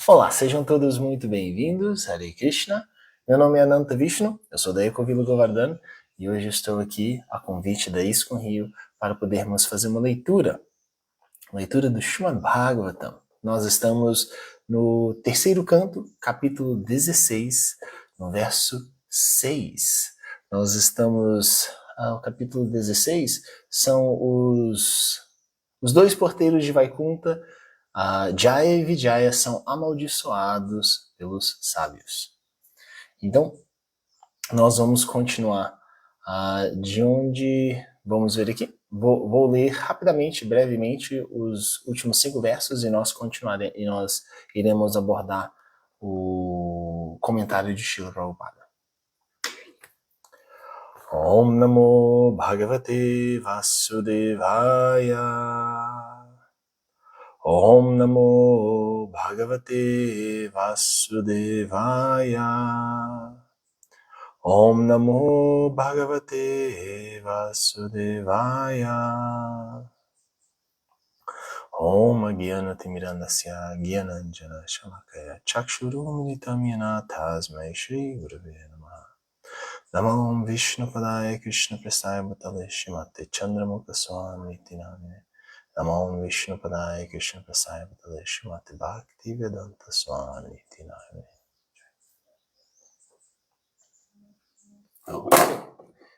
Olá, sejam todos muito bem-vindos, Hare Krishna. Meu nome é Ananta Vishnu, eu sou da Ecovila Govardhan e hoje estou aqui a convite da ISKCON Rio para podermos fazer uma leitura do Srimad Bhagavatam. Nós estamos no terceiro canto, capítulo 16, no verso 6. Nós estamos... o capítulo 16 são os dois porteiros de Vaikunta. Jaya e Vijaya são amaldiçoados pelos sábios. Então, nós vamos continuar de onde... Vamos ver aqui. Vou ler rapidamente, brevemente, os últimos 5 versos e nós iremos abordar o comentário de Srila Prabhupada. Om Namo Bhagavate Vasudevaya. Om Namo Bhagavate Vasudevaya. Om Namo Bhagavate Vasudevaya. Om Agyanatimirandasya Gyananjana Shalakaya Chakshurum Yena Tasmai Shri Gurave Namaha. Namo Vishnupadaya Krishna Prasaya Bhatale Shrimate Chandramukha Swami Tinamine. Namo Vishnupadaya Krishna Prasaya Bhatale Shrimate Bhakti Vedanta Swami Tinamine.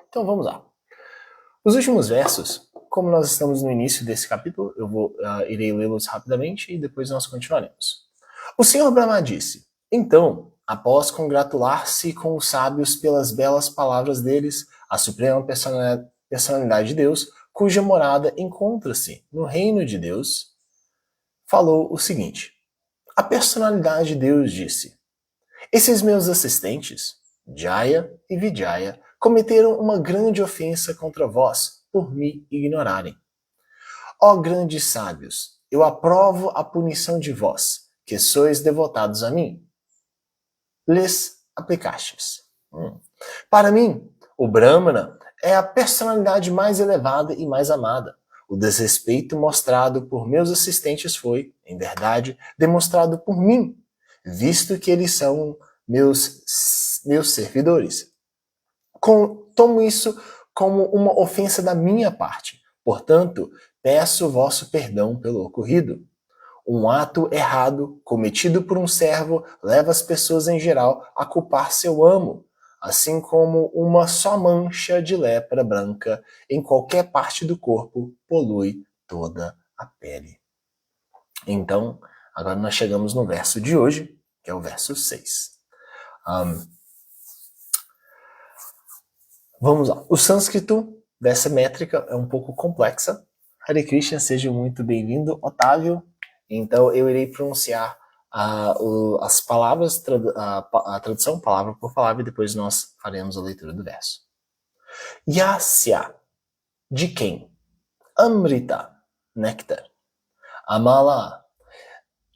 Então vamos lá. Os últimos versos, como nós estamos no início desse capítulo, eu irei lê-los rapidamente e depois nós continuaremos. O Senhor Brahma disse: então, após congratular-se com os sábios pelas belas palavras deles, a suprema personalidade de Deus, cuja morada encontra-se no reino de Deus, falou o seguinte: a personalidade de Deus disse: esses meus assistentes, Jaya e Vijaya, cometeram uma grande ofensa contra vós por me ignorarem. Ó grandes sábios, eu aprovo a punição de vós, que sois devotados a mim. Lhes aplicastes. Para mim, o Brahmana é a personalidade mais elevada e mais amada. O desrespeito mostrado por meus assistentes foi, em verdade, demonstrado por mim, visto que eles são meus servidores. Tomo isso como uma ofensa da minha parte. Portanto, peço vosso perdão pelo ocorrido. Um ato errado cometido por um servo leva as pessoas em geral a culpar seu amo, assim como uma só mancha de lepra branca em qualquer parte do corpo polui toda a pele. Então, agora nós chegamos no verso de hoje, que é o verso 6. Vamos lá. O sânscrito dessa métrica é um pouco complexa. Hare Krishna, seja muito bem-vindo, Otávio. Então, eu irei pronunciar as palavras, a tradução palavra por palavra, e depois nós faremos a leitura do verso. Yasya, de quem? Amrita, néctar. Amala,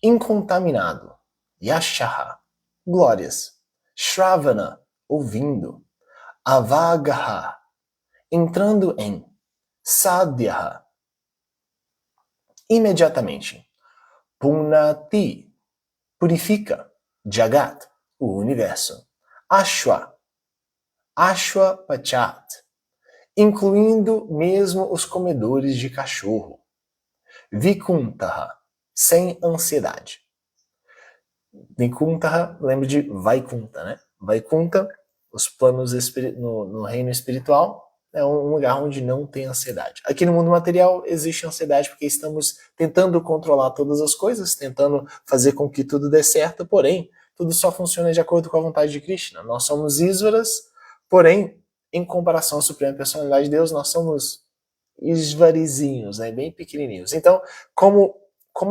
incontaminado. Yashaha, glórias. Shravana, ouvindo. Avagaha, entrando em. Sadhyaha, imediatamente. Punati, purifica. Jagat, o universo. Ashwa, Ashwa Pachat, incluindo mesmo os comedores de cachorro. Vikuntaha, sem ansiedade. Vikuntaha, lembra de Vaikunta, né? Vaikunta, os planos no reino espiritual, é um lugar onde não tem ansiedade. Aqui no mundo material existe ansiedade porque estamos tentando controlar todas as coisas, tentando fazer com que tudo dê certo, porém, tudo só funciona de acordo com a vontade de Krishna. Nós somos Isvaras, porém, em comparação à Suprema Personalidade de Deus, nós somos Isvarizinhos, né? Bem pequenininhos. Então, como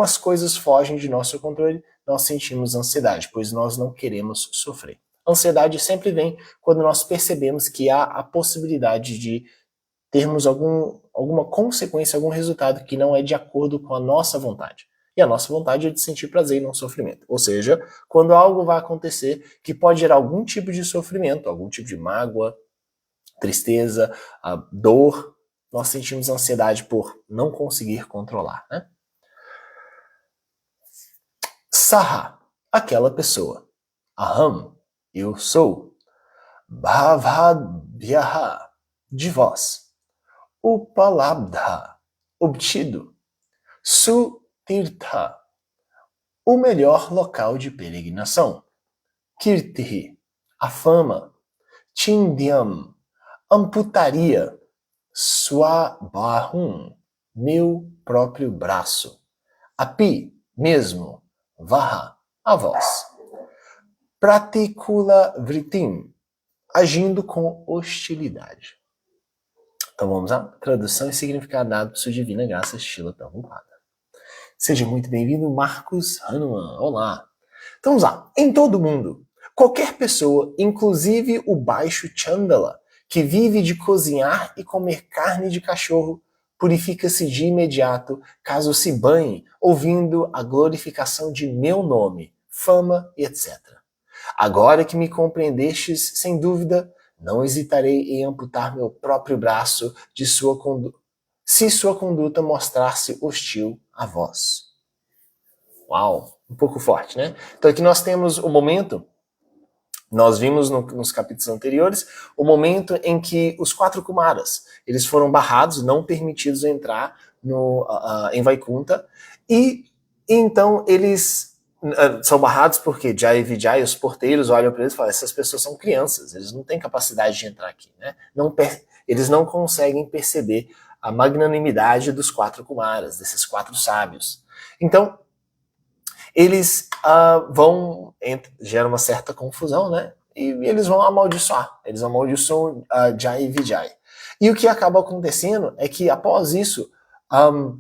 as coisas fogem de nosso controle, nós sentimos ansiedade, pois nós não queremos sofrer. Ansiedade sempre vem quando nós percebemos que há a possibilidade de termos alguma consequência, algum resultado que não é de acordo com a nossa vontade. E a nossa vontade é de sentir prazer e não sofrimento. Ou seja, quando algo vai acontecer que pode gerar algum tipo de sofrimento, algum tipo de mágoa, tristeza, dor, nós sentimos ansiedade por não conseguir controlar, né? Saha, aquela pessoa. Aham, eu sou. Bhavadhyaha, de vós. Upalabdha, obtido. Sutirtha, o melhor local de peregrinação. Kirtihi, a fama. Chindyam, amputaria. Swabahum, meu próprio braço. Api, mesmo. Vaha, a voz. Pratikula vritim, agindo com hostilidade. Então vamos lá. Tradução e significado dado por sua divina graça, Srila Prabhupada. Seja muito bem-vindo, Marcos Hanuman. Olá. Então vamos lá. Em todo mundo, qualquer pessoa, inclusive o baixo Chandala, que vive de cozinhar e comer carne de cachorro, purifica-se de imediato, caso se banhe, ouvindo a glorificação de meu nome, fama e etc. Agora que me compreendestes, sem dúvida, não hesitarei em amputar meu próprio braço de sua conduta, se sua conduta mostrar-se hostil a vós. Uau, um pouco forte, né? Então aqui nós temos o momento, nós vimos nos capítulos anteriores, o momento em que os 4 Kumaras, eles foram barrados, não permitidos entrar em Vaikunta, e então eles são barrados porque Jai e Vijay, os porteiros, olham para eles e falam, essas pessoas são crianças, eles não têm capacidade de entrar aqui, né? Eles não conseguem perceber a magnanimidade dos 4 Kumaras, desses 4 sábios. Então, eles gera uma certa confusão, né? E eles vão amaldiçoar. Eles amaldiçoam Jai e Vijay. E o que acaba acontecendo é que, após isso,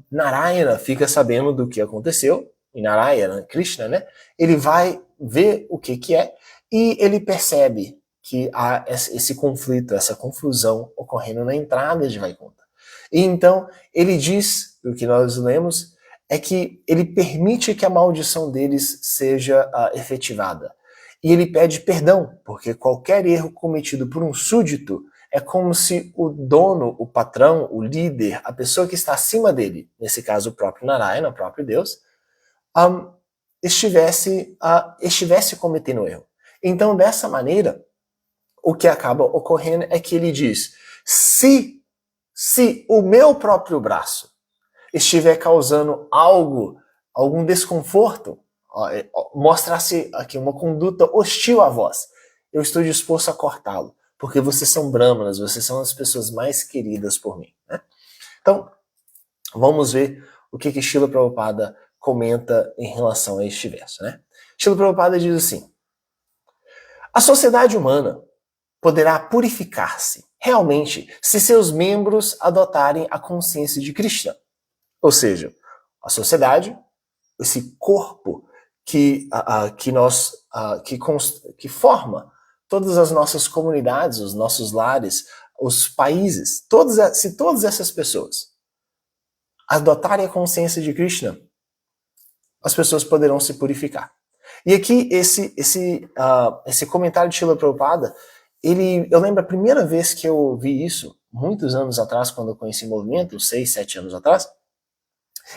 Narayana fica sabendo do que aconteceu, e Narayana, Krishna, né? Ele vai ver o que é, e ele percebe que há esse conflito, essa confusão ocorrendo na entrada de Vaikunta. E então, ele diz, o que nós lemos, é que ele permite que a maldição deles seja efetivada. E ele pede perdão, porque qualquer erro cometido por um súdito é como se o dono, o patrão, o líder, a pessoa que está acima dele, nesse caso o próprio Narayana, o próprio Deus, estivesse cometendo erro. Então, dessa maneira, o que acaba ocorrendo é que ele diz, se o meu próprio braço estiver causando algum desconforto, mostrar-se aqui uma conduta hostil a vós, eu estou disposto a cortá-lo, porque vocês são brahmanas, vocês são as pessoas mais queridas por mim. Né? Então, vamos ver o que Srila Prabhupada comenta em relação a este verso. Né? Srila Prabhupada diz assim, a sociedade humana poderá purificar-se realmente se seus membros adotarem a consciência de Krishna. Ou seja, a sociedade, esse corpo que forma todas as nossas comunidades, os nossos lares, os países, se todas essas pessoas adotarem a consciência de Krishna, as pessoas poderão se purificar. E aqui esse comentário de Srila Prabhupada, eu lembro a primeira vez que eu vi isso, muitos anos atrás, quando eu conheci o movimento, 6, 7 anos atrás,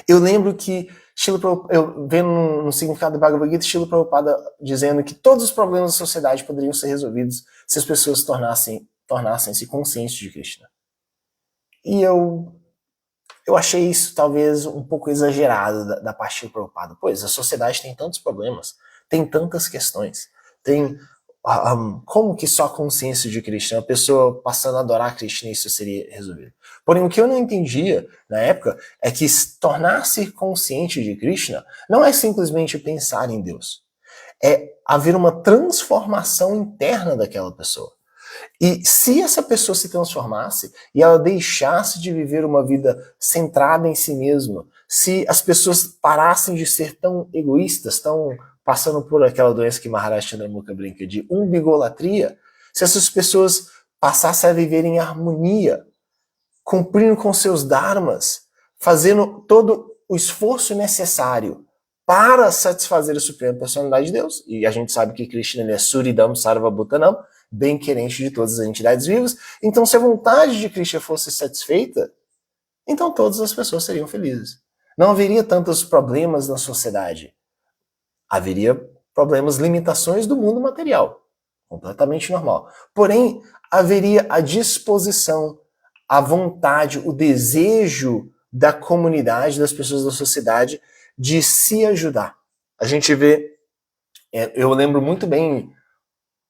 eu lembro que eu vendo no significado do Bhagavad Gita, Srila Prabhupada dizendo que todos os problemas da sociedade poderiam ser resolvidos se as pessoas tornassem-se conscientes de Krishna. E eu achei isso talvez um pouco exagerado da parte de Prabhupada. Pois, a sociedade tem tantos problemas, tem tantas questões, tem como que só a consciência de Krishna, a pessoa passando a adorar Krishna, isso seria resolvido. Porém, o que eu não entendia na época é que tornar-se consciente de Krishna não é simplesmente pensar em Deus. É haver uma transformação interna daquela pessoa. E se essa pessoa se transformasse e ela deixasse de viver uma vida centrada em si mesma, se as pessoas parassem de ser tão egoístas, tão passando por aquela doença que Maharaj Chandramukha brinca de umbigolatria, se essas pessoas passassem a viver em harmonia, cumprindo com seus dharmas, fazendo todo o esforço necessário para satisfazer a Suprema Personalidade de Deus, e a gente sabe que Krishna é Suridam Sarvabhutanam, bem querente de todas as entidades vivas, então se a vontade de Krishna fosse satisfeita, então todas as pessoas seriam felizes. Não haveria tantos problemas na sociedade. Haveria problemas, limitações do mundo material, completamente normal. Porém, haveria a disposição, a vontade, o desejo da comunidade, das pessoas da sociedade, de se ajudar. A gente vê, eu lembro muito bem,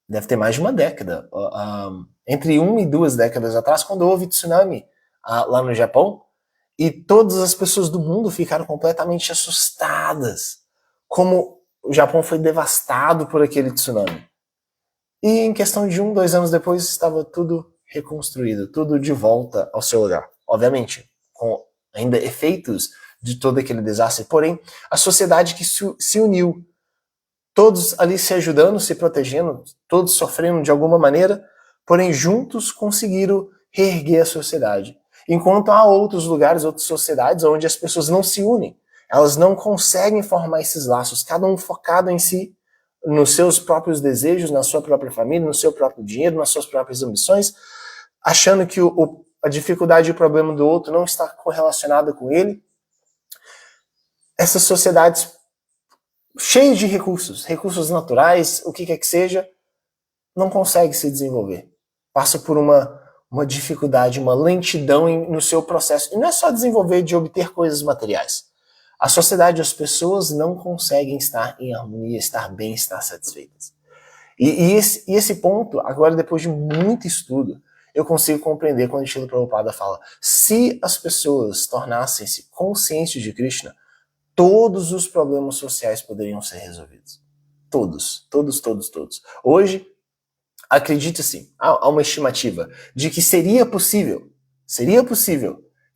deve ter mais de uma década, entre 1 e 2 décadas atrás, quando houve tsunami lá no Japão, e todas as pessoas do mundo ficaram completamente assustadas, como o Japão foi devastado por aquele tsunami. E em questão de 2 anos depois, estava tudo reconstruído, tudo de volta ao seu lugar. Obviamente, com ainda efeitos de todo aquele desastre, porém, a sociedade que se uniu, todos ali se ajudando, se protegendo, todos sofrendo de alguma maneira, porém juntos conseguiram reerguer a sociedade. Enquanto há outros lugares, outras sociedades, onde as pessoas não se unem, elas não conseguem formar esses laços, cada um focado em si, nos seus próprios desejos, na sua própria família, no seu próprio dinheiro, nas suas próprias ambições, achando que a dificuldade e o problema do outro não está correlacionado com ele. Essas sociedades cheias de recursos naturais, o que quer que seja, não consegue se desenvolver. Passa por uma dificuldade, uma lentidão no seu processo. E não é só desenvolver de obter coisas materiais. A sociedade, as pessoas não conseguem estar em harmonia, estar bem, estar satisfeitas. E esse ponto, agora depois de muito estudo, eu consigo compreender quando Srila Prabhupada fala: se as pessoas tornassem-se conscientes de Krishna, todos os problemas sociais poderiam ser resolvidos. Todos. Hoje, acredita-se, há uma estimativa de que seria possível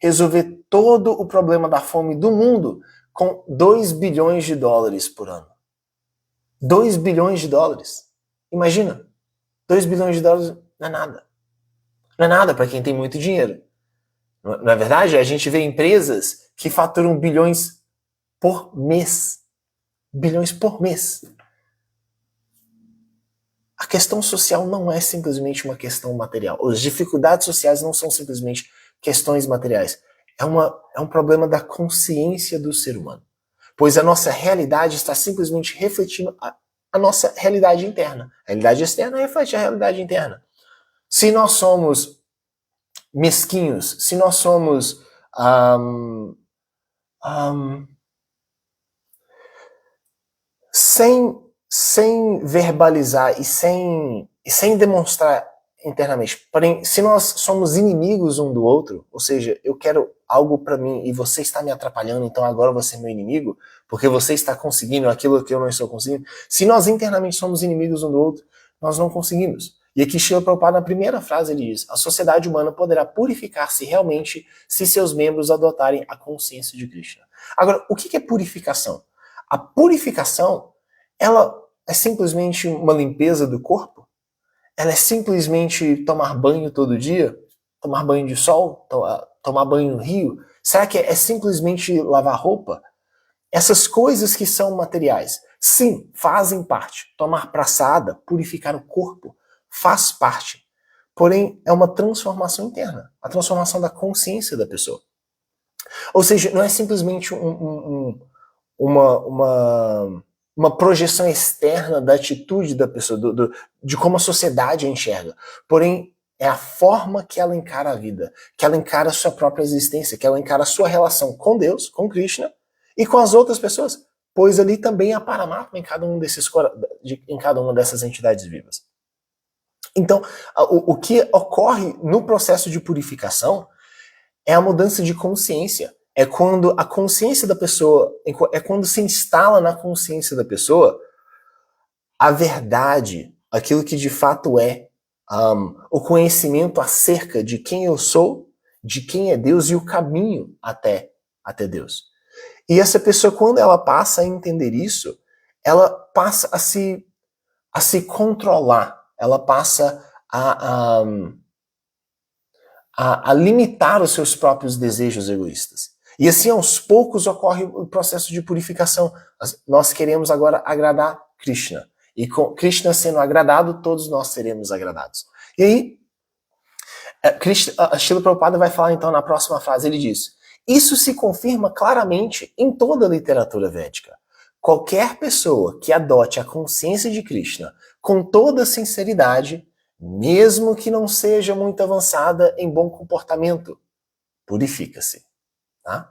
resolver todo o problema da fome do mundo com 2 bilhões de dólares por ano. 2 bilhões de dólares. Imagina, 2 bilhões de dólares não é nada. Não é nada para quem tem muito dinheiro. Na verdade, a gente vê empresas que faturam bilhões por mês. Bilhões por mês. A questão social não é simplesmente uma questão material. As dificuldades sociais não são simplesmente questões materiais. É um problema da consciência do ser humano. Pois a nossa realidade está simplesmente refletindo a nossa realidade interna. A realidade externa reflete a realidade interna. Se nós somos mesquinhos, se nós somos sem verbalizar e sem demonstrar internamente. Porém, se nós somos inimigos um do outro, ou seja, eu quero algo para mim e você está me atrapalhando, então agora você é meu inimigo, porque você está conseguindo aquilo que eu não estou conseguindo. Se nós internamente somos inimigos um do outro, nós não conseguimos. E aqui Srila Prabhupada, na primeira frase, ele diz: a sociedade humana poderá purificar-se realmente se seus membros adotarem a consciência de Krishna. Agora, o que é purificação? A purificação, ela é simplesmente uma limpeza do corpo? Ela é simplesmente tomar banho todo dia? Tomar banho de sol? Tomar banho no rio? Será que é simplesmente lavar roupa? Essas coisas que são materiais, sim, fazem parte. Tomar praçada, purificar o corpo, faz parte. Porém, é uma transformação interna, a transformação da consciência da pessoa. Ou seja, não é simplesmente uma projeção externa da atitude da pessoa, de como a sociedade a enxerga. Porém, é a forma que ela encara a vida, que ela encara a sua própria existência, que ela encara a sua relação com Deus, com Krishna, e com as outras pessoas, pois ali também há Paramatma em cada em cada uma dessas entidades vivas. Então, o que ocorre no processo de purificação é a mudança de consciência. É quando a consciência da pessoa, é quando se instala na consciência da pessoa a verdade, aquilo que de fato é, o conhecimento acerca de quem eu sou, de quem é Deus e o caminho até Deus. E essa pessoa, quando ela passa a entender isso, ela passa a se controlar, ela passa a limitar os seus próprios desejos egoístas. E assim, aos poucos, ocorre o processo de purificação. Nós queremos agora agradar Krishna. E com Krishna sendo agradado, todos nós seremos agradados. E aí, Srila Prabhupada vai falar então na próxima frase, ele diz: isso se confirma claramente em toda a literatura védica. qualquer pessoa que adote a consciência de Krishna com toda sinceridade, mesmo que não seja muito avançada em bom comportamento, purifica-se. Tá?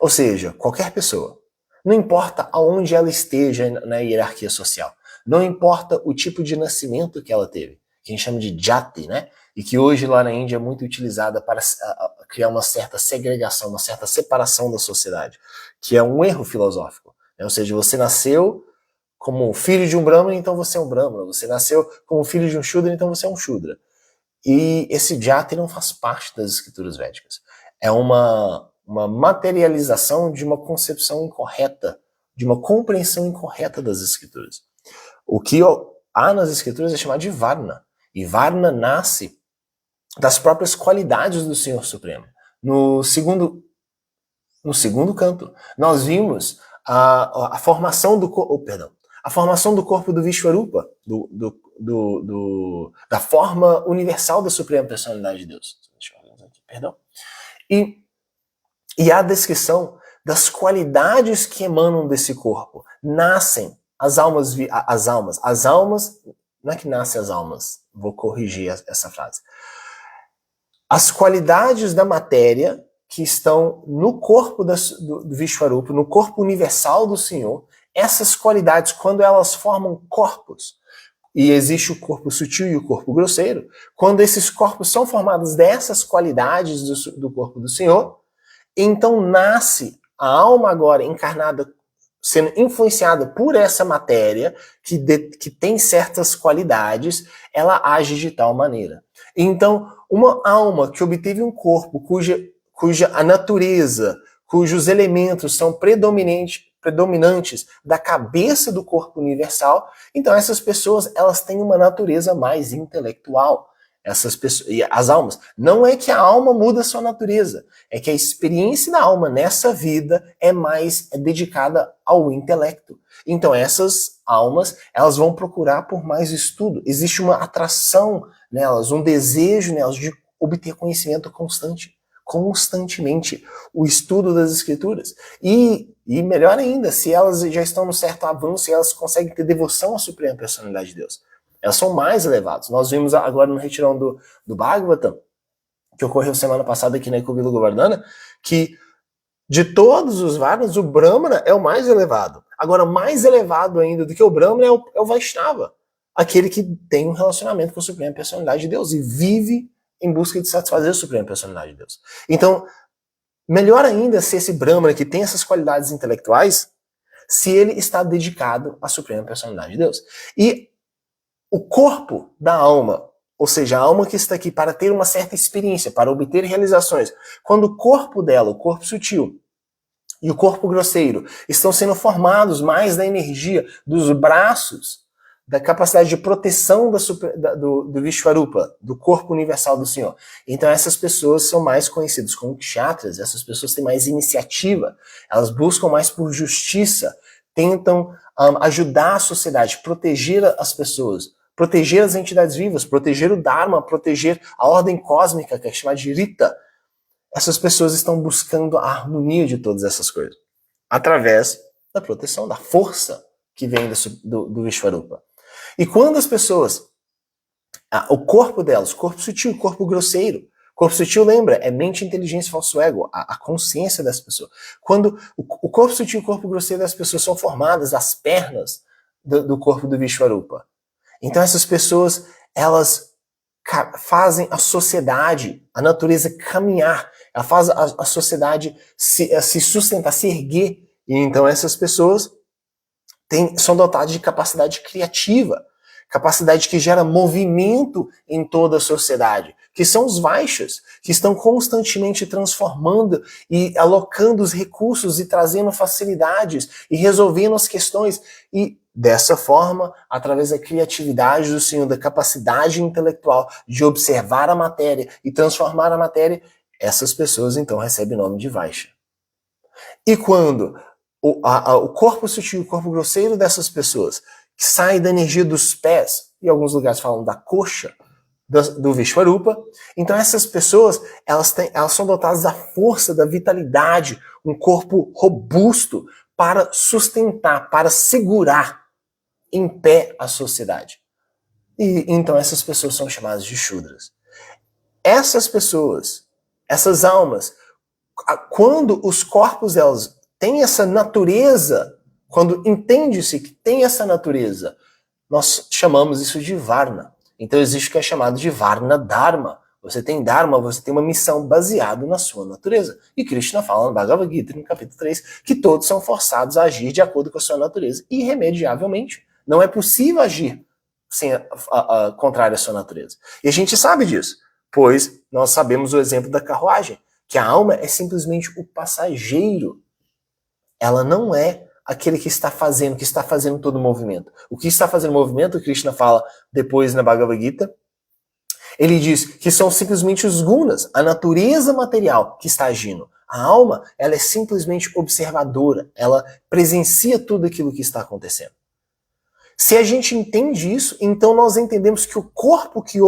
Ou seja, qualquer pessoa, não importa aonde ela esteja na hierarquia social, não importa o tipo de nascimento que ela teve, que a gente chama de jati, né? E que hoje lá na Índia é muito utilizada para criar uma certa segregação, uma certa separação da sociedade, que é um erro filosófico. Né? Ou seja, você nasceu como filho de um Brahmana, então você é um Brahmana. Você nasceu como filho de um Shudra, então você é um Shudra. E esse jati não faz parte das escrituras védicas. É uma materialização de uma concepção incorreta, de uma compreensão incorreta das escrituras. O que há nas escrituras é chamado de Varna. E Varna nasce das próprias qualidades do Senhor Supremo. No segundo canto, nós vimos a formação do corpo, a formação do corpo do Vishvarupa, da forma universal da Suprema Personalidade de Deus. Deixa eu ver aqui, perdão. E a descrição das qualidades que emanam desse corpo. Nascem as almas, não é que nascem as almas, vou corrigir essa frase. As qualidades da matéria que estão no corpo do Vishvarupa, no corpo universal do Senhor, essas qualidades, quando elas formam corpos, e existe o corpo sutil e o corpo grosseiro, quando esses corpos são formados dessas qualidades do corpo do Senhor, então nasce a alma agora encarnada, sendo influenciada por essa matéria, que tem certas qualidades, ela age de tal maneira. Então, uma alma que obteve um corpo cuja a natureza, cujos elementos são predominantes da cabeça do corpo universal, então essas pessoas, elas têm uma natureza mais intelectual. Essas pessoas, e as almas, não é que a alma muda a sua natureza, é que a experiência da alma nessa vida é dedicada ao intelecto. Então essas almas, elas vão procurar por mais estudo. Existe uma atração nelas, um desejo nelas de obter conhecimento constantemente, o estudo das escrituras. E melhor ainda, se elas já estão num certo avanço e elas conseguem ter devoção à Suprema Personalidade de Deus. Elas são mais elevadas. Nós vimos agora no retirão do Bhagavatam, que ocorreu semana passada aqui na Ecovila Govardhana, que de todos os Varnas, o Brahmana é o mais elevado. Agora, mais elevado ainda do que o Brahmana é o Vaishnava, aquele que tem um relacionamento com a Suprema Personalidade de Deus e vive em busca de satisfazer a Suprema Personalidade de Deus. Então, melhor ainda se esse Brahmana que tem essas qualidades intelectuais, se ele está dedicado à Suprema Personalidade de Deus. E o corpo da alma, ou seja, a alma que está aqui para ter uma certa experiência, para obter realizações, quando o corpo dela, o corpo sutil e o corpo grosseiro, estão sendo formados mais da energia dos braços, da capacidade de proteção do Vishvarupa, do corpo universal do Senhor. Então essas pessoas são mais conhecidas como kshatras, essas pessoas têm mais iniciativa, elas buscam mais por justiça, tentam ajudar a sociedade, proteger as pessoas, proteger as entidades vivas, proteger o Dharma, proteger a ordem cósmica, que é chamada de Rita. Essas pessoas estão buscando a harmonia de todas essas coisas, através da proteção, da força que vem do Vishvarupa. E quando as pessoas, o corpo delas, corpo sutil, corpo grosseiro, corpo sutil, lembra, é mente, inteligência, falso ego, a consciência das pessoas. Quando o corpo sutil e o corpo grosseiro das pessoas são formadas das pernas do corpo do Vishvarupa, então essas pessoas, elas fazem a sociedade, a natureza caminhar, ela faz a sociedade se sustentar, se erguer. E então essas pessoas são dotadas de capacidade criativa, capacidade que gera movimento em toda a sociedade, que são os Vaishyas, que estão constantemente transformando e alocando os recursos e trazendo facilidades e resolvendo as questões. E dessa forma, através da criatividade do Senhor, da capacidade intelectual de observar a matéria e transformar a matéria, essas pessoas então recebem o nome de Vaishya. E quando o corpo sutil, o corpo grosseiro dessas pessoas, que sai da energia dos pés, e alguns lugares falam da coxa, do Vishvarupa, então essas pessoas, elas são dotadas da força, da vitalidade, um corpo robusto, para sustentar, para segurar em pé a sociedade. E então essas pessoas são chamadas de Shudras. Essas pessoas, essas almas, quando os corpos delas têm essa natureza, quando entende-se que tem essa natureza, nós chamamos isso de Varna. Então existe o que é chamado de Varna Dharma. Você tem Dharma, você tem uma missão baseada na sua natureza. E Krishna fala no Bhagavad Gita, no capítulo 3, que todos são forçados a agir de acordo com a sua natureza, irremediavelmente. Não é possível agir sem contrário à sua natureza. E a gente sabe disso, pois nós sabemos o exemplo da carruagem, que a alma é simplesmente o passageiro. Ela não é aquele que está fazendo todo o movimento. O que está fazendo o movimento, Krishna fala depois na Bhagavad Gita, ele diz que são simplesmente os gunas, a natureza material que está agindo. A alma, ela é simplesmente observadora, ela presencia tudo aquilo que está acontecendo. Se a gente entende isso, então nós entendemos que o corpo que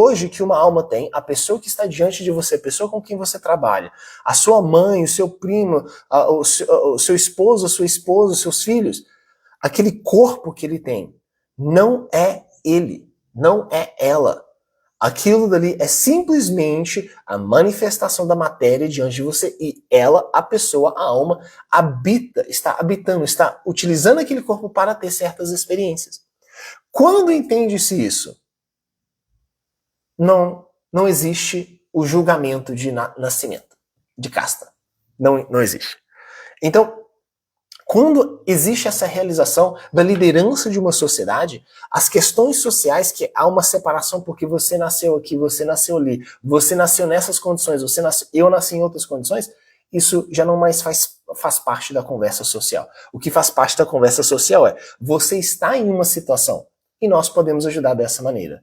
uma alma tem, a pessoa que está diante de você, a pessoa com quem você trabalha, a sua mãe, o seu primo, o seu esposo, a sua esposa, os seus filhos, aquele corpo que ele tem, não é ele, não é ela. Aquilo dali é simplesmente a manifestação da matéria diante de você e ela, a pessoa, a alma, está habitando, está utilizando aquele corpo para ter certas experiências. Quando entende-se isso, não existe o julgamento de nascimento, de casta. Não existe. Então, quando existe essa realização da liderança de uma sociedade, as questões sociais, que há uma separação porque você nasceu aqui, você nasceu ali, você nasceu nessas condições, eu nasci em outras condições, isso já não mais faz parte da conversa social. O que faz parte da conversa social é, você está em uma situação e nós podemos ajudar dessa maneira.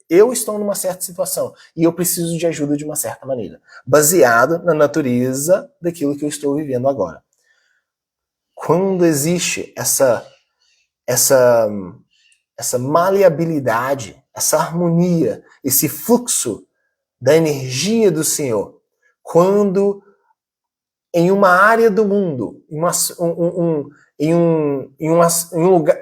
Eu estou numa certa situação e eu preciso de ajuda de uma certa maneira, baseado na natureza daquilo que eu estou vivendo agora. Quando existe essa maleabilidade, essa harmonia, esse fluxo da energia do Senhor, quando em uma área do mundo, em um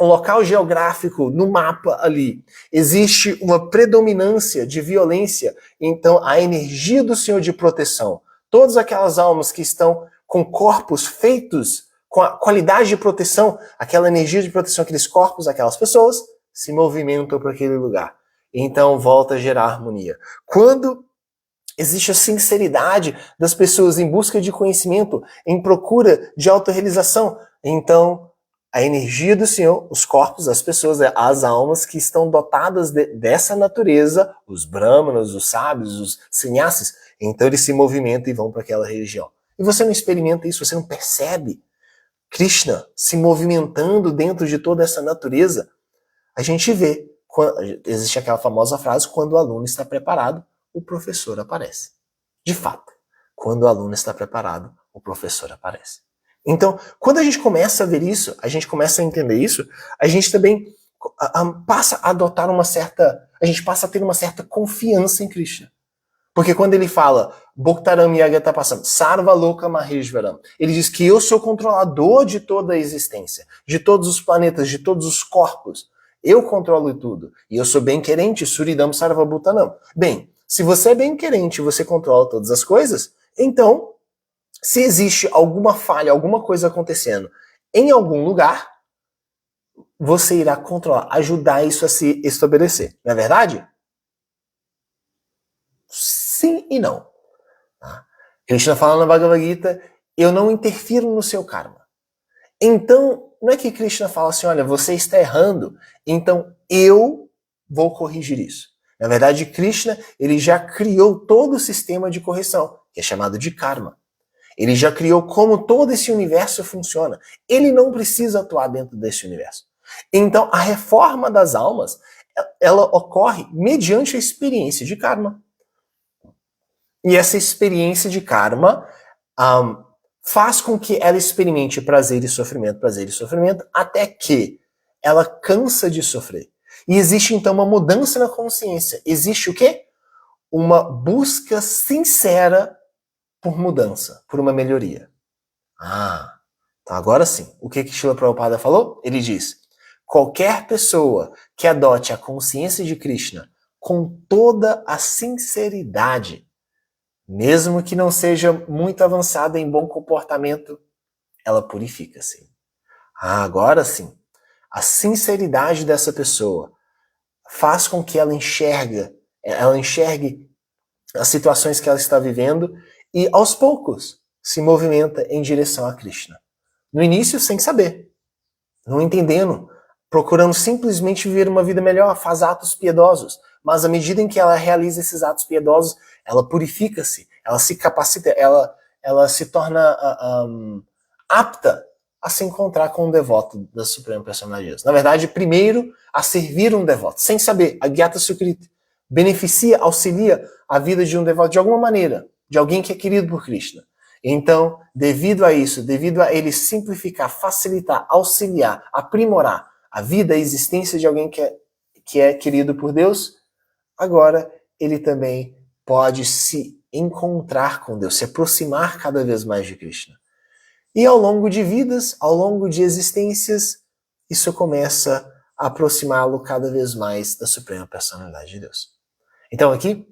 local geográfico, no mapa ali, existe uma predominância de violência, então a energia do Senhor de proteção, todas aquelas almas que estão com corpos feitos com a qualidade de proteção, aquela energia de proteção, aqueles corpos, aquelas pessoas, se movimentam para aquele lugar. Então volta a gerar harmonia. Quando existe a sinceridade das pessoas em busca de conhecimento, em procura de autorrealização, então a energia do Senhor, os corpos, as pessoas, as almas que estão dotadas dessa natureza, os brahmanas, os sábios, os sannyassis, então eles se movimentam e vão para aquela religião. E você não experimenta isso, você não percebe Krishna se movimentando dentro de toda essa natureza. A gente vê, existe aquela famosa frase, quando o aluno está preparado, o professor aparece. De fato, quando o aluno está preparado, o professor aparece. Então, quando a gente começa a ver isso, a gente começa a entender isso, a gente também passa a adotar a gente passa a ter uma certa confiança em Krishna. Porque quando ele fala, Bhaktaram Yagatapassam, Sarva Loka Maheshwaram, ele diz que eu sou controlador de toda a existência, de todos os planetas, de todos os corpos. Eu controlo tudo. E eu sou bem-querente, Suridam Sarva Bhutanam. Bem, se você é bem-querente e você controla todas as coisas, então, se existe alguma falha, alguma coisa acontecendo em algum lugar, você irá controlar, ajudar isso a se estabelecer. Não é verdade? Sim e não. Krishna fala na Bhagavad Gita, eu não interfiro no seu karma. Então, não é que Krishna fala assim, olha, você está errando, então eu vou corrigir isso. Na verdade, Krishna, ele já criou todo o sistema de correção, que é chamado de karma. Ele já criou como todo esse universo funciona. Ele não precisa atuar dentro desse universo. Então, a reforma das almas, ela ocorre mediante a experiência de karma. E essa experiência de karma faz com que ela experimente prazer e sofrimento, até que ela cansa de sofrer. E existe então uma mudança na consciência. Existe o quê? Uma busca sincera por mudança, por uma melhoria. Então agora sim, o que Srila Prabhupada falou? Ele diz: qualquer pessoa que adote a consciência de Krishna com toda a sinceridade, mesmo que não seja muito avançada em bom comportamento, ela purifica-se. Agora sim, a sinceridade dessa pessoa faz com que ela enxergue as situações que ela está vivendo e, aos poucos, se movimenta em direção a Krishna. No início, sem saber, não entendendo, procurando simplesmente viver uma vida melhor, faz atos piedosos. Mas à medida em que ela realiza esses atos piedosos, ela purifica-se, ela se capacita, ela se torna apta a se encontrar com um devoto da Suprema Personalidade de Deus. Na verdade, primeiro, a servir um devoto, sem saber. A Gyata Sukriti beneficia, auxilia a vida de um devoto de alguma maneira, de alguém que é querido por Krishna. Então, devido a isso, devido a ele simplificar, facilitar, auxiliar, aprimorar a vida, a existência de alguém que é querido por Deus, agora ele também pode se encontrar com Deus, se aproximar cada vez mais de Krishna. E ao longo de vidas, ao longo de existências, isso começa a aproximá-lo cada vez mais da Suprema Personalidade de Deus. Então aqui,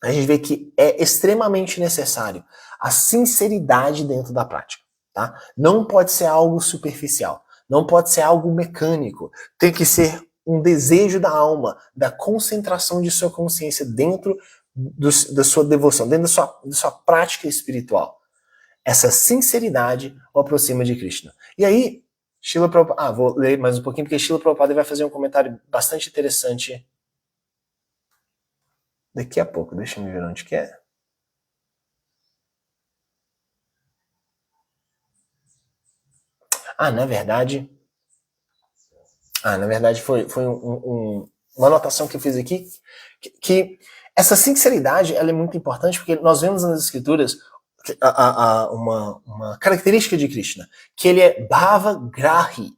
a gente vê que é extremamente necessário a sinceridade dentro da prática. Tá? Não pode ser algo superficial, não pode ser algo mecânico, tem que ser um desejo da alma, da concentração de sua consciência dentro da sua devoção, dentro da sua prática espiritual. Essa sinceridade o aproxima de Krishna. E aí, Srila Prabhupada, vou ler mais um pouquinho, porque Srila Prabhupada vai fazer um comentário bastante interessante daqui a pouco. Deixa eu ver onde que é. Na verdade foi uma anotação que eu fiz aqui, que essa sinceridade ela é muito importante, porque nós vemos nas escrituras uma característica de Krishna, que ele é Bhava Grahi.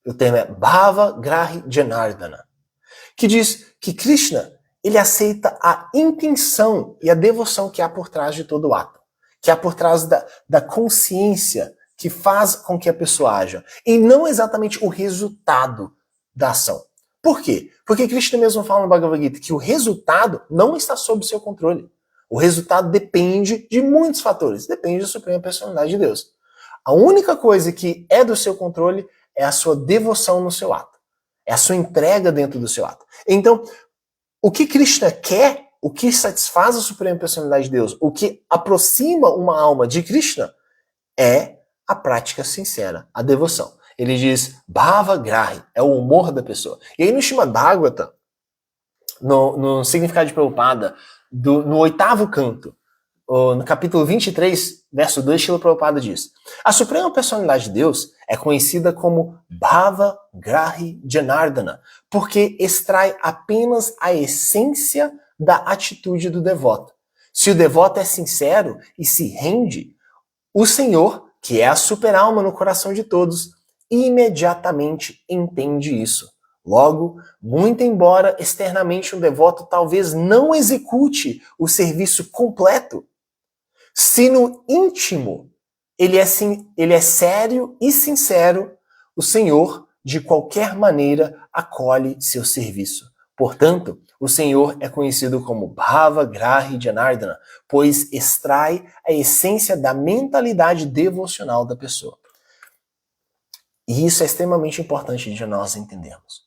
O termo é Bhava Grahi Janardana, que diz que Krishna ele aceita a intenção e a devoção que há por trás de todo o ato, que há por trás da consciência que faz com que a pessoa haja, e não exatamente o resultado da ação. Por quê? Porque Krishna mesmo fala no Bhagavad Gita que o resultado não está sob seu controle. O resultado depende de muitos fatores, depende da Suprema Personalidade de Deus. A única coisa que é do seu controle é a sua devoção no seu ato, é a sua entrega dentro do seu ato. Então, o que Krishna quer, o que satisfaz a Suprema Personalidade de Deus, o que aproxima uma alma de Krishna é a prática sincera, a devoção. Ele diz Bhava Grahi, é o humor da pessoa. E aí no Srimad Bhagavatam, no significado de Prabhupada, no 8º canto, no capítulo 23, verso 2, Srila Prabhupada diz: a Suprema Personalidade de Deus é conhecida como Bhava Grahi Janardana, porque extrai apenas a essência da atitude do devoto. Se o devoto é sincero e se rende, o Senhor, que é a super-alma no coração de todos, imediatamente entende isso. Logo, muito embora externamente um devoto talvez não execute o serviço completo, se no íntimo ele é sério e sincero, o Senhor, de qualquer maneira, acolhe seu serviço. Portanto, o Senhor é conhecido como Bhava Grahi Janardana, pois extrai a essência da mentalidade devocional da pessoa. E isso é extremamente importante de nós entendermos.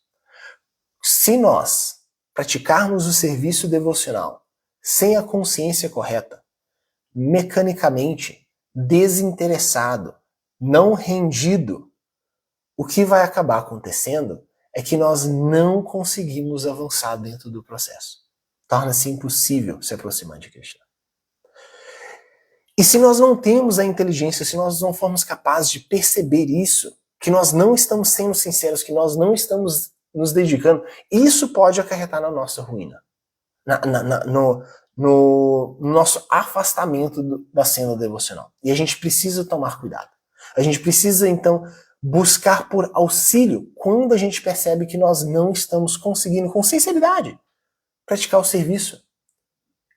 Se nós praticarmos o serviço devocional sem a consciência correta, mecanicamente, desinteressado, não rendido, o que vai acabar acontecendo é que nós não conseguimos avançar dentro do processo. Torna-se impossível se aproximar de Krishna. E se nós não temos a inteligência, se nós não formos capazes de perceber isso, que nós não estamos sendo sinceros, que nós não estamos nos dedicando, isso pode acarretar na nossa ruína, no nosso afastamento da cena devocional. E a gente precisa tomar cuidado. A gente precisa, então, buscar por auxílio quando a gente percebe que nós não estamos conseguindo, com sinceridade, praticar o serviço.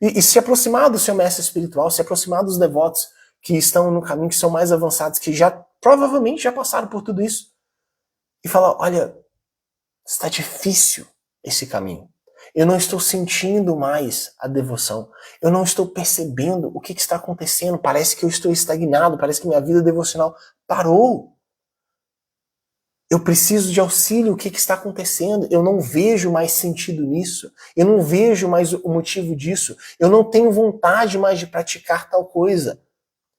E se aproximar do seu mestre espiritual, se aproximar dos devotos que estão no caminho, que são mais avançados, que já provavelmente já passaram por tudo isso. E falar, olha, está difícil esse caminho. Eu não estou sentindo mais a devoção. Eu não estou percebendo o que está acontecendo. Parece que eu estou estagnado. Parece que minha vida devocional parou. Eu preciso de auxílio. O que está acontecendo? Eu não vejo mais sentido nisso. Eu não vejo mais o motivo disso. Eu não tenho vontade mais de praticar tal coisa,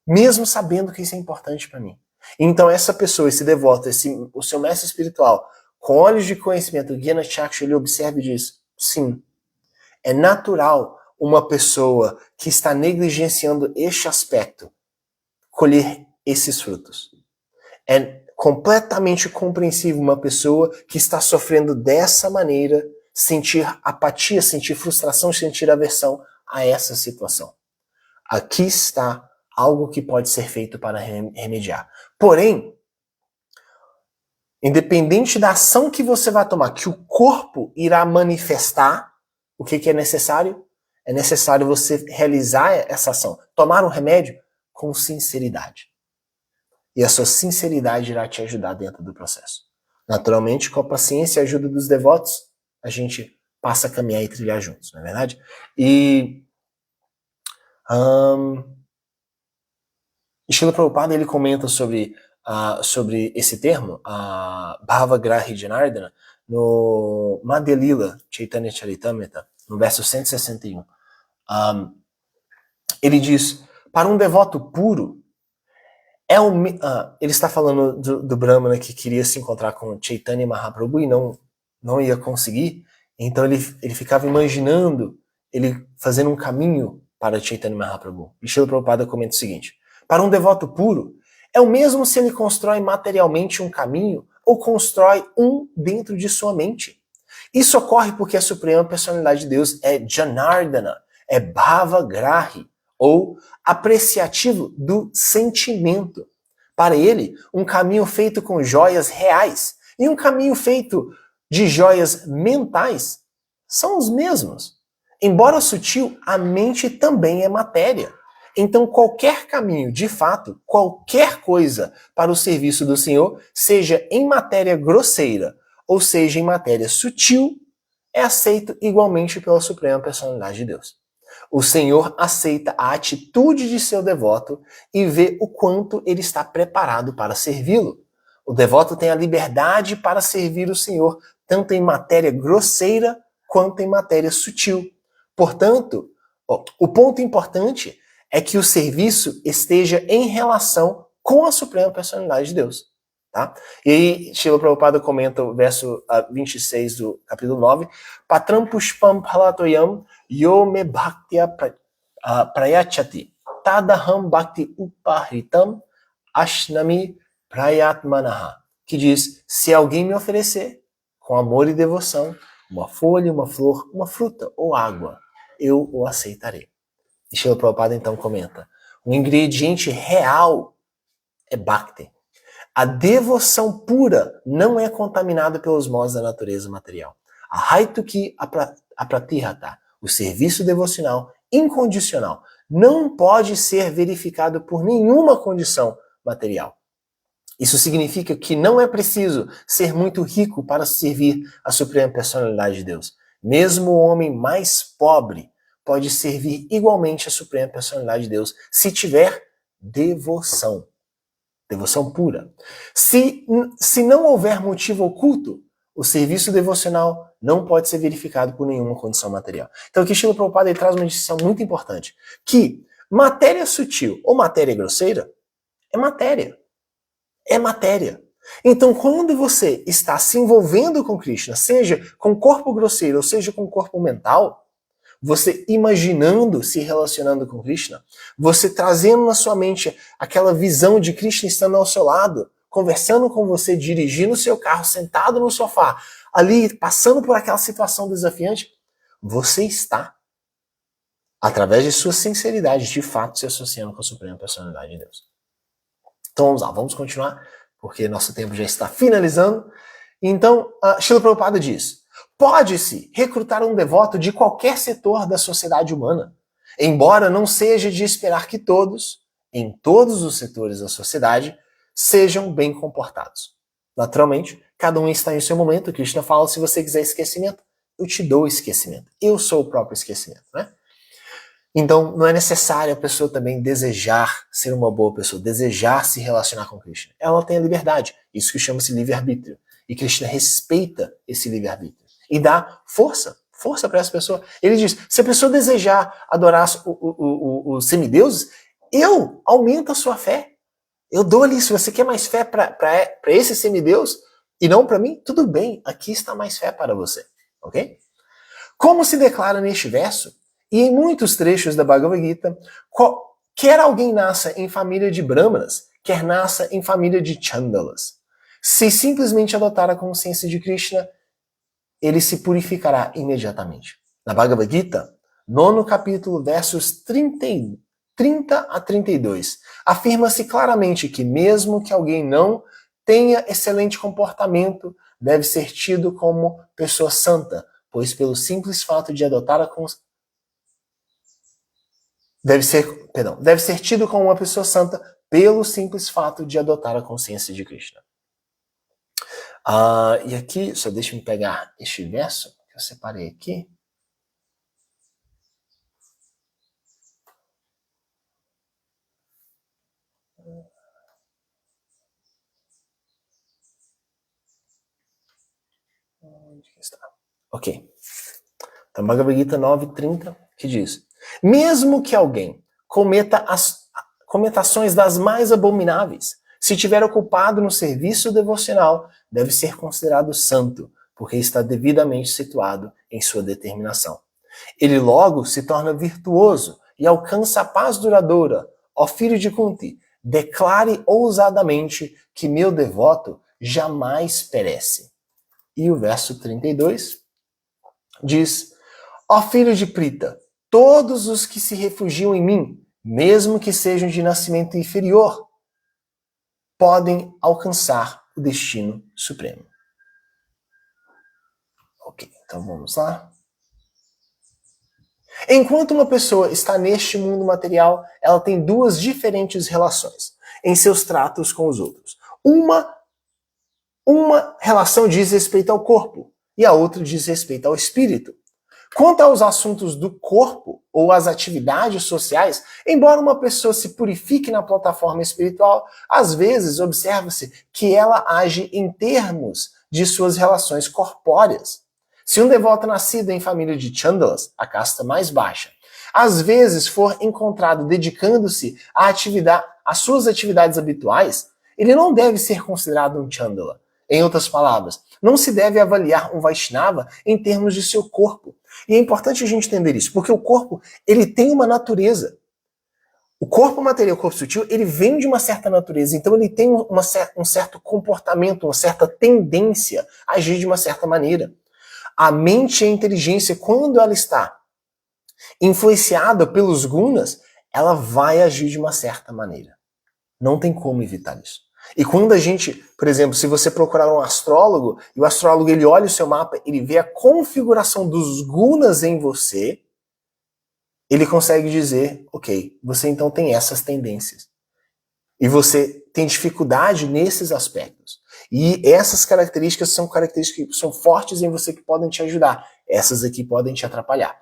mesmo sabendo que isso é importante para mim. Então essa pessoa, esse devoto, o seu mestre espiritual, com olhos de conhecimento, o Gyana Chaksha, ele observa e diz, sim, é natural uma pessoa que está negligenciando este aspecto colher esses frutos. É completamente compreensível uma pessoa que está sofrendo dessa maneira sentir apatia, sentir frustração, sentir aversão a essa situação. Aqui está algo que pode ser feito para remediar. Porém, independente da ação que você vai tomar, que o corpo irá manifestar, o que é necessário? É necessário você realizar essa ação, tomar um remédio com sinceridade. E a sua sinceridade irá te ajudar dentro do processo. Naturalmente, com a paciência e a ajuda dos devotos, a gente passa a caminhar e trilhar juntos, não é verdade? E Srila Prabhupada, ele comenta sobre esse termo, Bhavagrahi Janardana, no Madhya Lila Chaitanya Charitamrita, no verso 161. Ele diz, para um devoto puro, ele está falando do Brahmana que queria se encontrar com Chaitanya Mahaprabhu e não ia conseguir, então ele ficava imaginando ele fazendo um caminho para Chaitanya Mahaprabhu. E Srila Prabhupada comenta o seguinte, para um devoto puro, é o mesmo se ele constrói materialmente um caminho ou constrói um dentro de sua mente. Isso ocorre porque a Suprema Personalidade de Deus é Janardana, é Bhavagrahi, ou apreciativo do sentimento. Para ele, um caminho feito com joias reais e um caminho feito de joias mentais são os mesmos. Embora sutil, a mente também é matéria. Então, qualquer caminho, de fato, qualquer coisa para o serviço do Senhor, seja em matéria grosseira ou seja em matéria sutil, é aceito igualmente pela Suprema Personalidade de Deus. O Senhor aceita a atitude de seu devoto e vê o quanto ele está preparado para servi-lo. O devoto tem a liberdade para servir o Senhor, tanto em matéria grosseira quanto em matéria sutil. Portanto, o ponto importante é que o serviço esteja em relação com a Suprema Personalidade de Deus. Tá? E aí, Srila Prabhupada comenta o verso 26 do capítulo 9, Patram pushpam phalatoyam yo me bhaktya prayachati tadaham bhakti upahritam ashnami prayatmanaha, que diz, se alguém me oferecer com amor e devoção uma folha, uma flor, uma fruta ou água, eu o aceitarei. E Srila Prabhupada então comenta, o ingrediente real é bhakti. A devoção pura não é contaminada pelos modos da natureza material. A haituki apratihata, o serviço devocional incondicional, não pode ser verificado por nenhuma condição material. Isso significa que não é preciso ser muito rico para servir a Suprema Personalidade de Deus. Mesmo o homem mais pobre pode servir igualmente a Suprema Personalidade de Deus se tiver devoção. Devoção pura. Se não houver motivo oculto, o serviço devocional não pode ser verificado por nenhuma condição material. Então aqui Srila Prabhupada ele traz uma distinção muito importante, que matéria sutil ou matéria grosseira é matéria. É matéria. Então quando você está se envolvendo com Krishna, seja com corpo grosseiro ou seja com corpo mental, você imaginando, se relacionando com Krishna, você trazendo na sua mente aquela visão de Krishna estando ao seu lado, conversando com você, dirigindo o seu carro, sentado no sofá, ali passando por aquela situação desafiante, você está, através de sua sinceridade, de fato se associando com a Suprema Personalidade de Deus. Então vamos lá, vamos continuar, porque nosso tempo já está finalizando. Então, Srila Prabhupada diz, pode-se recrutar um devoto de qualquer setor da sociedade humana, embora não seja de esperar que todos, em todos os setores da sociedade, sejam bem comportados. Naturalmente, cada um está em seu momento. Krishna fala, se você quiser esquecimento, eu te dou esquecimento. Eu sou o próprio esquecimento, né? Então, não é necessário a pessoa também desejar ser uma boa pessoa, desejar se relacionar com Krishna. Ela tem a liberdade, isso que chama-se livre-arbítrio. E Krishna respeita esse livre-arbítrio e dá força para essa pessoa. Ele diz, se a pessoa desejar adorar os semideuses, eu aumento a sua fé. Eu dou ali, se você quer mais fé para esse semideus e não para mim, tudo bem, aqui está mais fé para você, ok? Como se declara neste verso, e em muitos trechos da Bhagavad Gita, quer alguém nasça em família de brahmanas, quer nasça em família de chandalas. Se simplesmente adotar a consciência de Krishna, ele se purificará imediatamente. Na Bhagavad Gita, 9º capítulo, versos 30 a 32, afirma-se claramente que mesmo que alguém não tenha excelente comportamento, deve ser tido como pessoa santa, pois pelo simples fato de adotar a consciência deve ser tido como uma pessoa santa pelo simples fato de adotar a consciência de Krishna. E aqui, só deixa eu pegar este verso que eu separei aqui. Onde que está? Ok. Então, Bhagavad Gita 9:30, que diz: mesmo que alguém cometa ações das mais abomináveis, se tiver ocupado no serviço devocional, deve ser considerado santo, porque está devidamente situado em sua determinação. Ele logo se torna virtuoso e alcança a paz duradoura. Ó filho de Kunti, declare ousadamente que meu devoto jamais perece. E o verso 32 diz: ó filho de Prita, todos os que se refugiam em mim, mesmo que sejam de nascimento inferior, podem alcançar o destino supremo. Ok, então vamos lá. Enquanto uma pessoa está neste mundo material, ela tem duas diferentes relações em seus tratos com os outros. Uma relação diz respeito ao corpo e a outra diz respeito ao espírito. Quanto aos assuntos do corpo ou às atividades sociais, embora uma pessoa se purifique na plataforma espiritual, às vezes observa-se que ela age em termos de suas relações corpóreas. Se um devoto nascido em família de chandalas, a casta mais baixa, às vezes for encontrado dedicando-se às suas atividades habituais, ele não deve ser considerado um chandala. Em outras palavras, não se deve avaliar um Vaishnava em termos de seu corpo. E é importante a gente entender isso, porque o corpo, ele tem uma natureza. O corpo material, o corpo sutil, ele vem de uma certa natureza, então ele tem um certo comportamento, uma certa tendência a agir de uma certa maneira. A mente e a inteligência, quando ela está influenciada pelos gunas, ela vai agir de uma certa maneira. Não tem como evitar isso. E quando a gente, por exemplo, se você procurar um astrólogo, e o astrólogo ele olha o seu mapa, ele vê a configuração dos gunas em você, ele consegue dizer, ok, você então tem essas tendências. E você tem dificuldade nesses aspectos. E essas características são características que são fortes em você que podem te ajudar. Essas aqui podem te atrapalhar.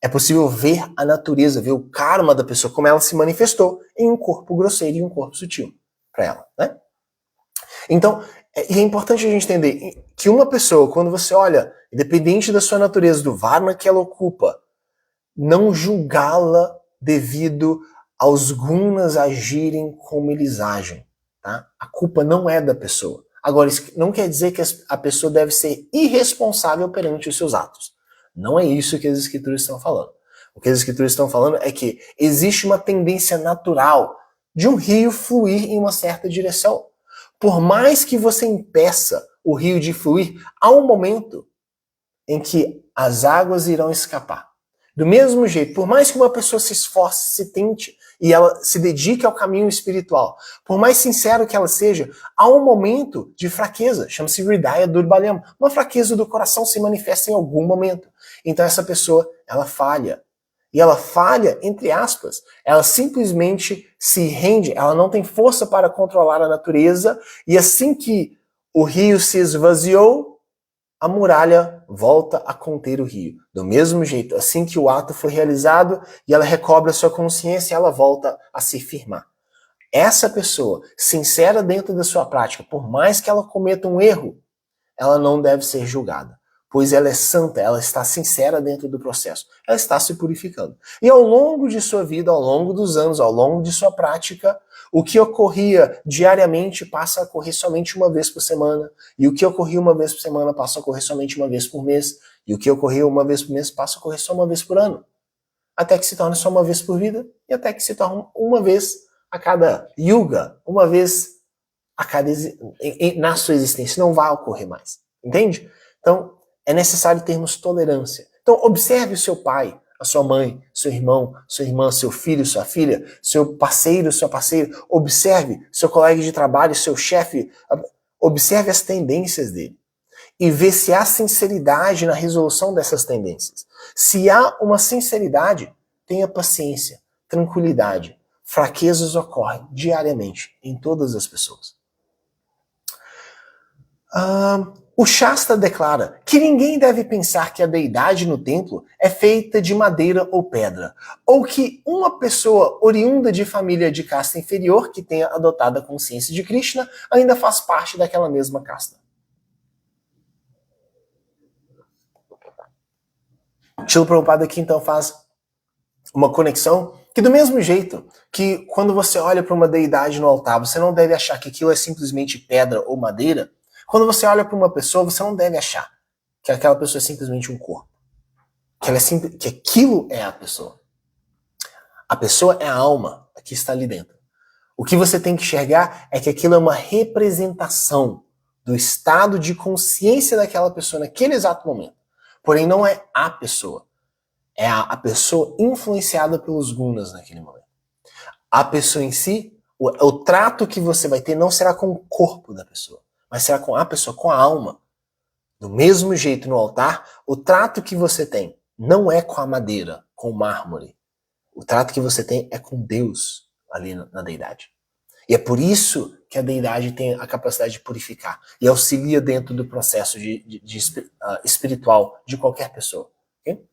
É possível ver a natureza, ver o karma da pessoa, como ela se manifestou em um corpo grosseiro e um corpo sutil para ela, né? Então, é importante a gente entender que uma pessoa, quando você olha, independente da sua natureza, do varna que ela ocupa, não julgá-la devido aos gunas agirem como eles agem, tá? A culpa não é da pessoa. Agora, isso não quer dizer que a pessoa deve ser irresponsável perante os seus atos. Não é isso que as escrituras estão falando. O que as escrituras estão falando é que existe uma tendência natural de um rio fluir em uma certa direção. Por mais que você impeça o rio de fluir, há um momento em que as águas irão escapar. Do mesmo jeito, por mais que uma pessoa se esforce, se tente e ela se dedique ao caminho espiritual, por mais sincero que ela seja, há um momento de fraqueza, chama-se Hridaya Durbalyam. Uma fraqueza do coração se manifesta em algum momento. Então essa pessoa, ela falha. e ela falha, entre aspas, ela simplesmente se rende, ela não tem força para controlar a natureza, e assim que o rio se esvaziou, a muralha volta a conter o rio. Do mesmo jeito, assim que o ato foi realizado e ela recobra sua consciência, ela volta a se firmar. Essa pessoa, sincera dentro da sua prática, por mais que ela cometa um erro, ela não deve ser julgada, pois ela é santa, ela está sincera dentro do processo, ela está se purificando. E ao longo de sua vida, ao longo dos anos, ao longo de sua prática, o que ocorria diariamente passa a ocorrer somente uma vez por semana, e o que ocorria uma vez por semana passa a ocorrer somente uma vez por mês, e o que ocorria uma vez por mês passa a ocorrer só uma vez por ano, até que se torne só uma vez por vida, e até que se torne uma vez a cada yuga, uma vez a cada na sua existência, não vai ocorrer mais. Entende? Então, é necessário termos tolerância. Então, observe o seu pai, a sua mãe, seu irmão, sua irmã, seu filho, sua filha, seu parceiro, sua parceira. Observe seu colega de trabalho, seu chefe. Observe as tendências dele. E vê se há sinceridade na resolução dessas tendências. Se há uma sinceridade, tenha paciência, tranquilidade. Fraquezas ocorrem diariamente em todas as pessoas. O Shastra declara que ninguém deve pensar que a deidade no templo é feita de madeira ou pedra, ou que uma pessoa oriunda de família de casta inferior que tenha adotado a consciência de Krishna ainda faz parte daquela mesma casta. Srila Prabhupada aqui então faz uma conexão que do mesmo jeito que quando você olha para uma deidade no altar, você não deve achar que aquilo é simplesmente pedra ou madeira. Quando você olha para uma pessoa, você não deve achar que aquela pessoa é simplesmente um corpo. Que aquilo é a pessoa. A pessoa é a alma que está ali dentro. O que você tem que enxergar é que aquilo é uma representação do estado de consciência daquela pessoa naquele exato momento. Porém, não é a pessoa. É a pessoa influenciada pelos gunas naquele momento. A pessoa em si, o trato que você vai ter não será com o corpo da pessoa, mas será com a pessoa, com a alma. Do mesmo jeito no altar, o trato que você tem não é com a madeira, com o mármore. O trato que você tem é com Deus ali na deidade. E é por isso que a deidade tem a capacidade de purificar e auxilia dentro do processo espiritual de qualquer pessoa. Okay?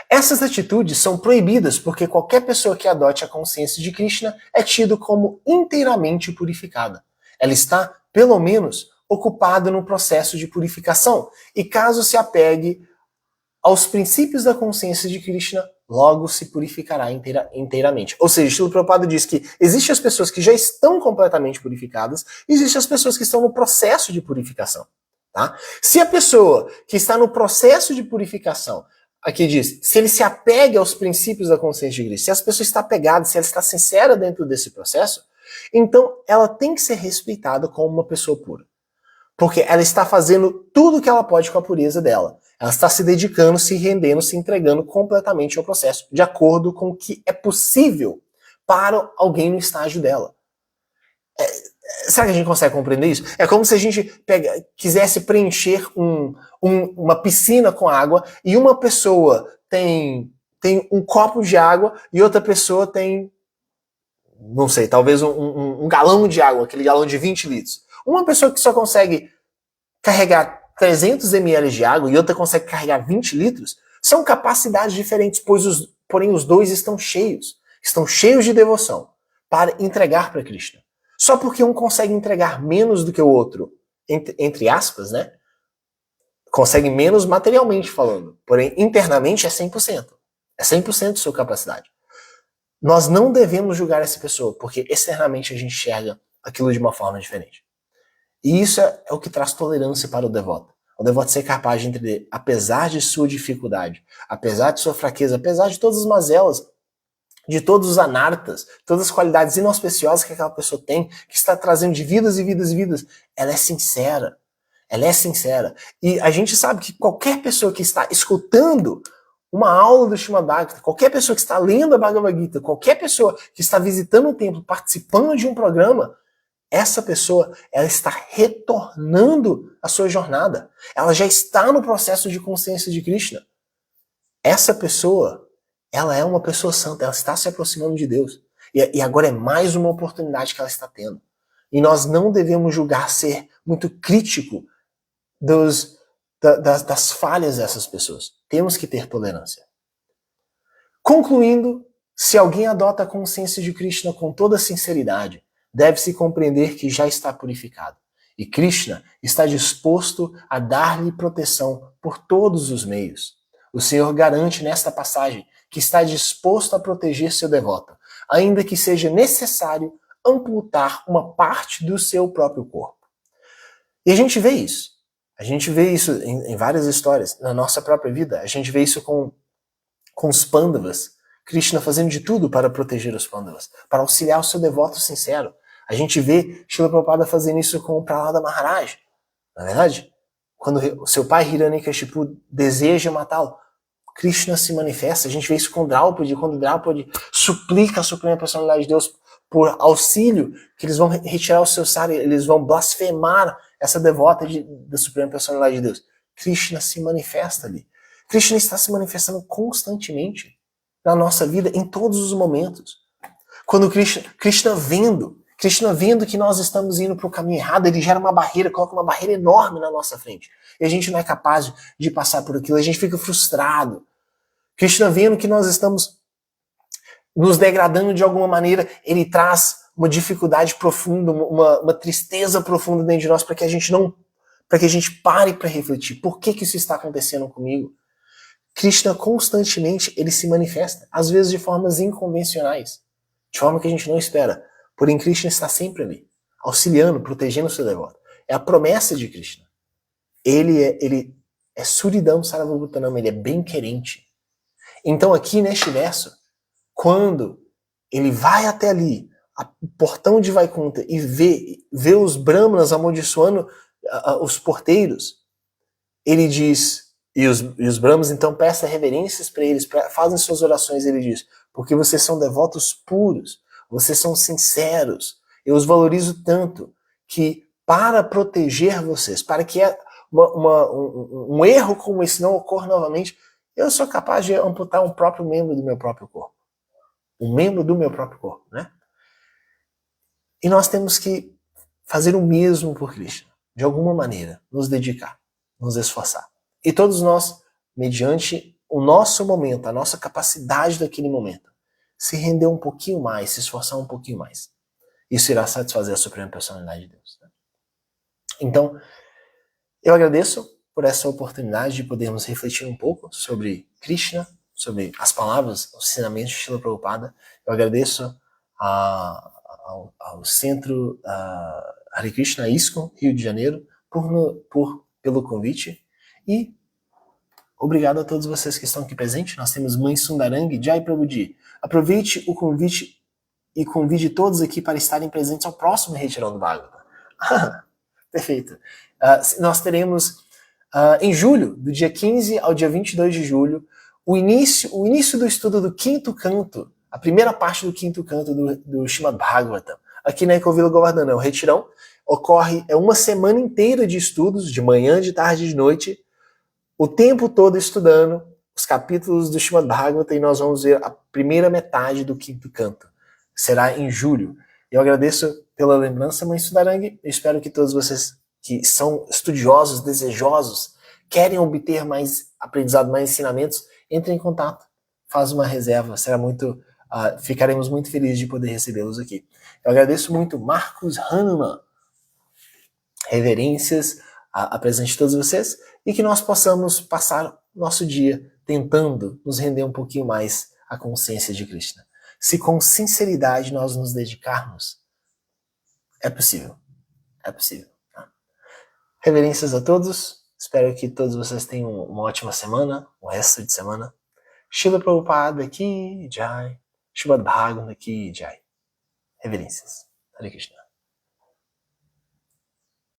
Essas atitudes são proibidas porque qualquer pessoa que adote a consciência de Krishna é tido como inteiramente purificada. Ela está, pelo menos, ocupada no processo de purificação. E caso se apegue aos princípios da consciência de Krishna, logo se purificará inteiramente. Ou seja, Srila Prabhupada diz que existem as pessoas que já estão completamente purificadas e existem as pessoas que estão no processo de purificação. Tá? Se a pessoa que está no processo de purificação, aqui diz, se ele se apega aos princípios da consciência de Krishna, se essa pessoa está apegada, se ela está sincera dentro desse processo, então ela tem que ser respeitada como uma pessoa pura. Porque ela está fazendo tudo o que ela pode com a pureza dela. Ela está se dedicando, se rendendo, se entregando completamente ao processo, de acordo com o que é possível para alguém no estágio dela. Será que a gente consegue compreender isso? É como se a gente quisesse preencher uma piscina com água e uma pessoa tem um copo de água e outra pessoa tem, não sei, talvez um galão de água, aquele galão de 20 litros. Uma pessoa que só consegue carregar 300 ml de água e outra consegue carregar 20 litros, são capacidades diferentes, porém os dois estão cheios de devoção para entregar para Krishna. Só porque um consegue entregar menos do que o outro, entre aspas, né? Consegue menos materialmente falando, porém internamente é 100%. É 100% de sua capacidade. Nós não devemos julgar essa pessoa, porque externamente a gente enxerga aquilo de uma forma diferente. E isso é o que traz tolerância para o devoto. O devoto ser capaz de entender, apesar de sua dificuldade, apesar de sua fraqueza, apesar de todas as mazelas, de todos os anartas, todas as qualidades inauspiciosas que aquela pessoa tem, que está trazendo de vidas e vidas e vidas, ela é sincera. Ela é sincera. E a gente sabe que qualquer pessoa que está escutando uma aula do Srimad Bhagavatam, qualquer pessoa que está lendo a Bhagavad Gita, qualquer pessoa que está visitando o templo, participando de um programa, essa pessoa, ela está retornando à sua jornada. Ela já está no processo de consciência de Krishna. essa pessoa, ela é uma pessoa santa, ela está se aproximando de Deus. E agora é mais uma oportunidade que ela está tendo. E nós não devemos julgar, ser muito crítico das falhas dessas pessoas. Temos que ter tolerância. Concluindo, se alguém adota a consciência de Krishna com toda sinceridade, deve-se compreender que já está purificado. E Krishna está disposto a dar-lhe proteção por todos os meios. O Senhor garante nesta passagem que está disposto a proteger seu devoto, ainda que seja necessário amputar uma parte do seu próprio corpo. E a gente vê isso. A gente vê isso em várias histórias, na nossa própria vida. A gente vê isso com os Pandavas. Krishna fazendo de tudo para proteger os Pandavas, para auxiliar o seu devoto sincero. A gente vê Srila Prabhupada fazendo isso com o Prahlada Maharaj. Na verdade, quando o seu pai Hiranyakashipu deseja matá-lo, Krishna se manifesta. A gente vê isso com Draupadi, quando Draupadi suplica a Suprema Personalidade de Deus por auxílio, que eles vão retirar o seu sari, eles vão blasfemar essa devota da Suprema Personalidade de Deus. Krishna se manifesta ali. Krishna está se manifestando constantemente na nossa vida, em todos os momentos. Quando Krishna vendo que nós estamos indo para o caminho errado, ele gera uma barreira, coloca uma barreira enorme na nossa frente. E a gente não é capaz de passar por aquilo, a gente fica frustrado. Krishna vendo que nós estamos nos degradando de alguma maneira, ele traz uma dificuldade profunda, uma tristeza profunda dentro de nós para que a gente pare para refletir. Por que isso está acontecendo comigo? Krishna constantemente ele se manifesta, às vezes de formas inconvencionais, de forma que a gente não espera. Porém, Krishna está sempre ali, auxiliando, protegendo o seu devoto. É a promessa de Krishna. Ele é Suridam Sarvabhutanam, ele é bem-querente. Então aqui neste verso, quando ele vai até ali, o portão de Vaikuntha, e vê os brahmanas amaldiçoando os porteiros, ele diz, e os brahmanas então prestam reverências para eles, fazem suas orações, ele diz, porque vocês são devotos puros, vocês são sinceros, eu os valorizo tanto, que para proteger vocês, para que um erro como esse não ocorra novamente, eu sou capaz de amputar um próprio membro do meu próprio corpo. Um membro do meu próprio corpo, né? E nós temos que fazer o mesmo por Krishna. De alguma maneira, nos dedicar, nos esforçar. E todos nós, mediante o nosso momento, a nossa capacidade daquele momento, se render um pouquinho mais, se esforçar um pouquinho mais. Isso irá satisfazer a Suprema Personalidade de Deus. Né? Então, eu agradeço por essa oportunidade de podermos refletir um pouco sobre Krishna, sobre as palavras, os ensinamentos de Srila Prabhupada. Eu agradeço ao Centro Hare Krishna ISKCON, Rio de Janeiro, pelo convite. E obrigado a todos vocês que estão aqui presentes. Nós temos Mãe Sundarangi, Jai Prabhuji. Aproveite o convite e convide todos aqui para estarem presentes ao próximo Retirão do Bhagavatam. Perfeito. Nós teremos em julho, do dia 15 ao dia 22 de julho, o início do estudo do quinto canto, a primeira parte do quinto canto do Srimad Bhagavatam, aqui na Ecovila Govardhana. O retirão ocorre uma semana inteira de estudos, de manhã, de tarde e de noite, o tempo todo estudando os capítulos do Srimad Bhagavatam, e nós vamos ver a primeira metade do quinto canto. Será em julho. Eu agradeço pela lembrança, Mãe Sundarangi. Eu espero que todos vocês que são estudiosos, desejosos, querem obter mais aprendizado, mais ensinamentos, entrem em contato, faz uma reserva, ficaremos muito felizes de poder recebê-los aqui. Eu agradeço muito Marcos Hanuman, reverências a presente de todos vocês, e que nós possamos passar nosso dia tentando nos render um pouquinho mais à consciência de Krishna. Se com sinceridade nós nos dedicarmos, é possível. É possível. Tá? Reverências a todos. Espero que todos vocês tenham uma ótima semana, o resto de semana. Srila Prabhupada aqui, Jai. Srimad Bhagavatam aqui, Jai. Reverências. Hare Krishna.